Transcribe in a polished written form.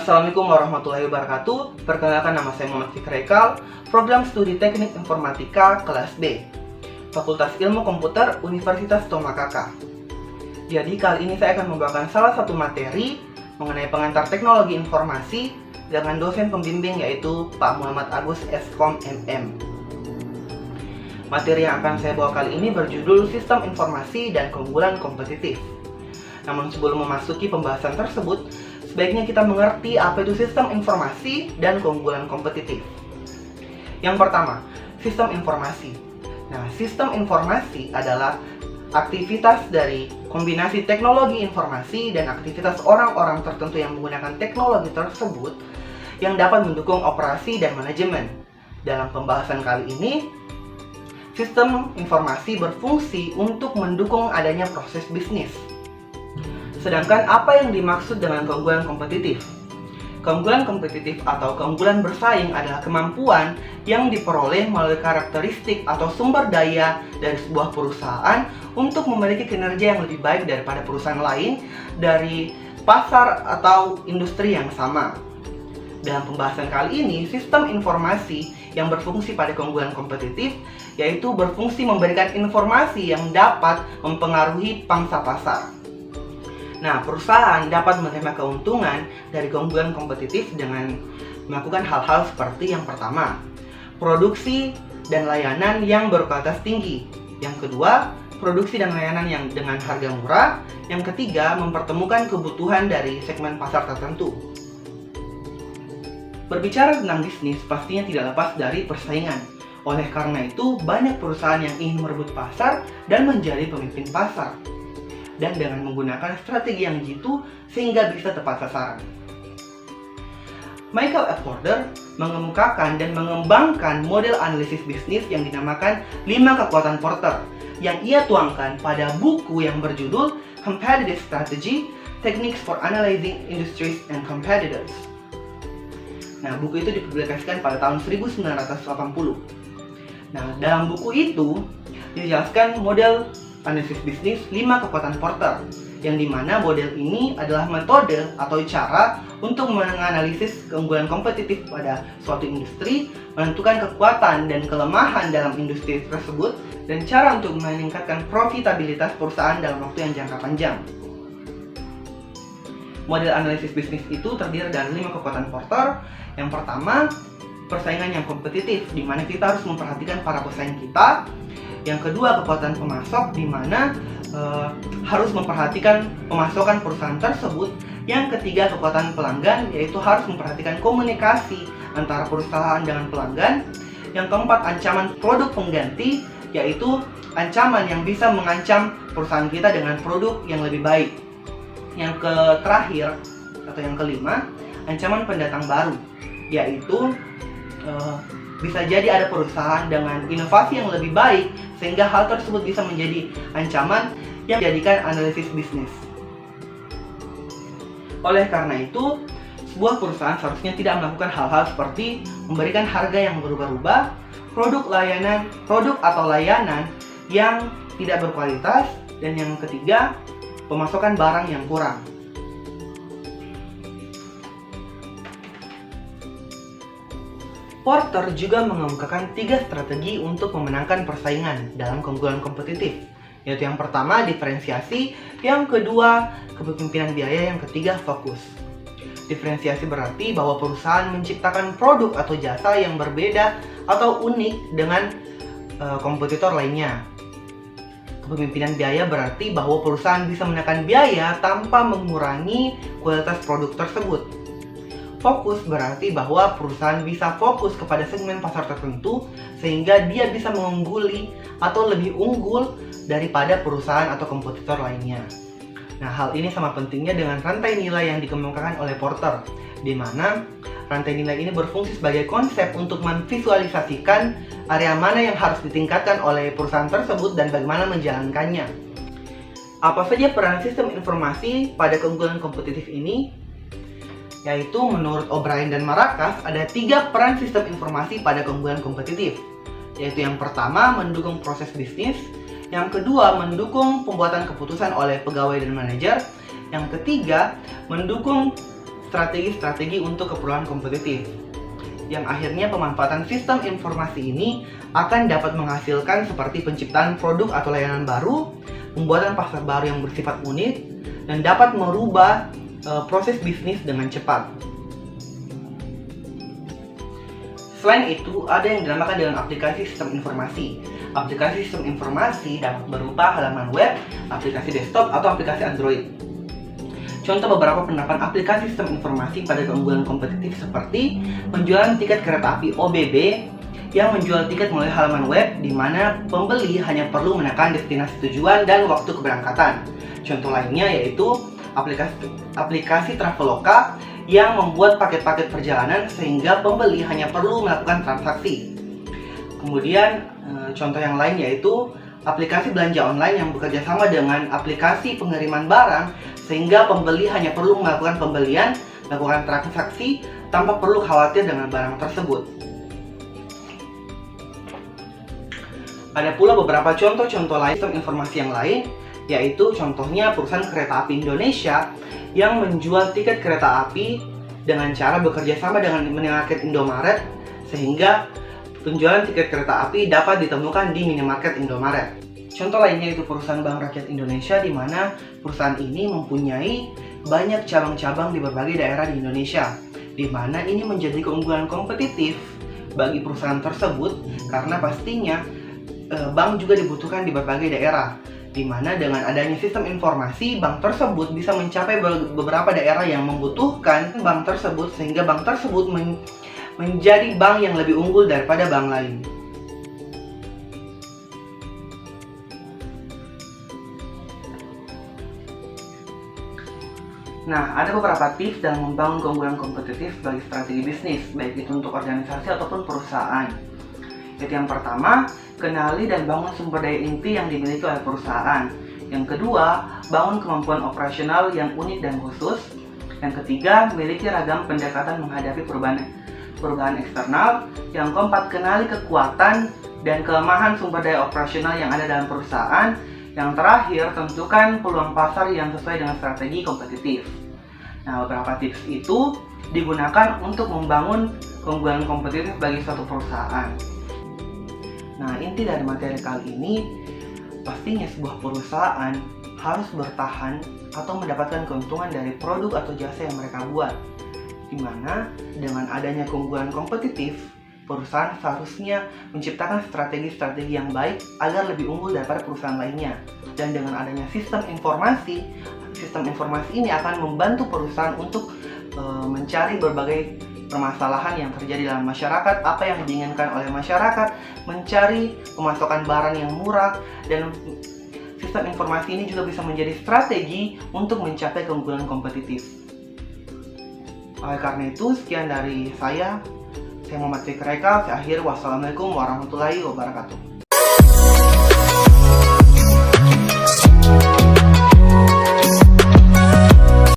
Assalamualaikum warahmatullahi wabarakatuh. Perkenalkan, nama saya Muhammad Fikri Ekal, Program Studi Teknik Informatika Kelas B, Fakultas Ilmu Komputer Universitas Tomakaka. Jadi kali ini saya akan membawakan salah satu materi mengenai pengantar teknologi informasi dengan dosen pembimbing yaitu Pak Muhammad Agus Eskom MM. Materi yang akan saya bawa kali ini berjudul Sistem Informasi dan Keunggulan Kompetitif. Namun sebelum memasuki pembahasan tersebut, sebaiknya kita mengerti apa itu sistem informasi dan keunggulan kompetitif. Yang pertama, sistem informasi. Nah, sistem informasi adalah aktivitas dari kombinasi teknologi informasi dan aktivitas orang-orang tertentu yang menggunakan teknologi tersebut yang dapat mendukung operasi dan manajemen. Dalam pembahasan kali ini, sistem informasi berfungsi untuk mendukung adanya proses bisnis. Sedangkan apa yang dimaksud dengan keunggulan kompetitif? Keunggulan kompetitif atau keunggulan bersaing adalah kemampuan yang diperoleh melalui karakteristik atau sumber daya dari sebuah perusahaan untuk memiliki kinerja yang lebih baik daripada perusahaan lain dari pasar atau industri yang sama. Dalam pembahasan kali ini, sistem informasi yang berfungsi pada keunggulan kompetitif yaitu berfungsi memberikan informasi yang dapat mempengaruhi pangsa pasar. Nah, perusahaan dapat menerima keuntungan dari keunggulan kompetitif dengan melakukan hal-hal seperti yang pertama, produksi dan layanan yang berkualitas tinggi. Yang kedua, produksi dan layanan yang dengan harga murah. Yang ketiga, mempertemukan kebutuhan dari segmen pasar tertentu. Berbicara tentang bisnis, pastinya tidak lepas dari persaingan. Oleh karena itu, banyak perusahaan yang ingin merebut pasar dan menjadi pemimpin pasar, dan dengan menggunakan strategi yang jitu sehingga bisa tepat sasaran. Michael F. Porter mengemukakan dan mengembangkan model analisis bisnis yang dinamakan 5 kekuatan Porter yang ia tuangkan pada buku yang berjudul Competitive Strategy: Techniques for Analyzing Industries and Competitors. Nah, buku itu dipublikasikan pada tahun 1980. Nah, dalam buku itu dijelaskan model analisis bisnis 5 kekuatan Porter, yang dimana model ini adalah metode atau cara untuk menganalisis keunggulan kompetitif pada suatu industri, menentukan kekuatan dan kelemahan dalam industri tersebut, dan cara untuk meningkatkan profitabilitas perusahaan dalam waktu yang jangka panjang. Model analisis bisnis itu terdiri dari 5 kekuatan Porter. Yang pertama, persaingan yang kompetitif, di mana kita harus memperhatikan para pesaing kita. Yang kedua, kekuatan pemasok, di mana harus memperhatikan pemasokan perusahaan tersebut. Yang ketiga, kekuatan pelanggan, yaitu harus memperhatikan komunikasi antara perusahaan dengan pelanggan. Yang keempat, ancaman produk pengganti, yaitu ancaman yang bisa mengancam perusahaan kita dengan produk yang lebih baik. Yang terakhir atau yang kelima, ancaman pendatang baru, yaitu bisa jadi ada perusahaan dengan inovasi yang lebih baik sehingga hal tersebut bisa menjadi ancaman yang dijadikan analisis bisnis. Oleh karena itu, sebuah perusahaan seharusnya tidak melakukan hal-hal seperti memberikan harga yang berubah-ubah, produk atau layanan yang tidak berkualitas, dan yang ketiga, pemasokan barang yang kurang. Porter juga mengemukakan 3 strategi untuk memenangkan persaingan dalam keunggulan kompetitif, yaitu yang pertama, diferensiasi, yang kedua, kepemimpinan biaya, yang ketiga, fokus. Diferensiasi berarti bahwa perusahaan menciptakan produk atau jasa yang berbeda atau unik dengan kompetitor lainnya. Kepemimpinan biaya berarti bahwa perusahaan bisa menekan biaya tanpa mengurangi kualitas produk tersebut. Fokus berarti bahwa perusahaan bisa fokus kepada segmen pasar tertentu sehingga dia bisa mengungguli atau lebih unggul daripada perusahaan atau kompetitor lainnya. Nah, hal ini sama pentingnya dengan rantai nilai yang dikemukakan oleh Porter, di mana rantai nilai ini berfungsi sebagai konsep untuk memvisualisasikan area mana yang harus ditingkatkan oleh perusahaan tersebut dan bagaimana menjalankannya. Apa saja peran sistem informasi pada keunggulan kompetitif ini? Yaitu menurut O'Brien dan Maracas ada 3 peran sistem informasi pada keunggulan kompetitif, yaitu yang pertama, mendukung proses bisnis, yang kedua, mendukung pembuatan keputusan oleh pegawai dan manajer, yang ketiga, mendukung strategi-strategi untuk keperluan kompetitif. Yang akhirnya pemanfaatan sistem informasi ini akan dapat menghasilkan seperti penciptaan produk atau layanan baru, pembuatan pasar baru yang bersifat unik, dan dapat merubah proses bisnis dengan cepat. Selain itu, ada yang dinamakan dengan aplikasi sistem informasi. Aplikasi sistem informasi dapat berupa halaman web, aplikasi desktop, atau aplikasi Android. Contoh beberapa penerapan aplikasi sistem informasi pada keunggulan kompetitif seperti penjualan tiket kereta api OBB yang menjual tiket melalui halaman web di mana pembeli hanya perlu menekan destinasi tujuan dan waktu keberangkatan. Contoh lainnya yaitu aplikasi Traveloka yang membuat paket-paket perjalanan sehingga pembeli hanya perlu melakukan transaksi. Kemudian contoh yang lain yaitu aplikasi belanja online yang bekerja sama dengan aplikasi pengiriman barang sehingga pembeli hanya perlu melakukan pembelian, melakukan transaksi tanpa perlu khawatir dengan barang tersebut. Ada pula beberapa contoh-contoh lain sistem informasi yang lain, yaitu contohnya perusahaan kereta api Indonesia yang menjual tiket kereta api dengan cara bekerja sama dengan minimarket Indomaret sehingga penjualan tiket kereta api dapat ditemukan di minimarket Indomaret. Contoh lainnya itu perusahaan Bank Rakyat Indonesia di mana perusahaan ini mempunyai banyak cabang-cabang di berbagai daerah di Indonesia, di mana ini menjadi keunggulan kompetitif bagi perusahaan tersebut karena pastinya bank juga dibutuhkan di berbagai daerah, di mana dengan adanya sistem informasi bank tersebut bisa mencapai beberapa daerah yang membutuhkan bank tersebut sehingga bank tersebut menjadi bank yang lebih unggul daripada bank lain. Nah, ada beberapa tips dalam membangun keunggulan kompetitif bagi strategi bisnis, baik itu untuk organisasi ataupun perusahaan. Jadi yang pertama, kenali dan bangun sumber daya inti yang dimiliki oleh perusahaan. Yang kedua, bangun kemampuan operasional yang unik dan khusus. Yang ketiga, miliki ragam pendekatan menghadapi perubahan eksternal. Yang keempat, kenali kekuatan dan kelemahan sumber daya operasional yang ada dalam perusahaan. Yang terakhir, tentukan peluang pasar yang sesuai dengan strategi kompetitif. Nah, beberapa tips itu digunakan untuk membangun keunggulan kompetitif bagi suatu perusahaan. Nah, inti dari materi kali ini, pastinya sebuah perusahaan harus bertahan atau mendapatkan keuntungan dari produk atau jasa yang mereka buat. Di mana dengan adanya keunggulan kompetitif, perusahaan seharusnya menciptakan strategi-strategi yang baik agar lebih unggul daripada perusahaan lainnya. Dan dengan adanya sistem informasi ini akan membantu perusahaan untuk mencari berbagai permasalahan yang terjadi dalam masyarakat, apa yang diinginkan oleh masyarakat, mencari pemasokan barang yang murah, dan sistem informasi ini juga bisa menjadi strategi untuk mencapai keunggulan kompetitif. Oleh karena itu, sekian dari saya Muhammad Fikri Eka. Saya akhiri, wassalamualaikum warahmatullahi wabarakatuh.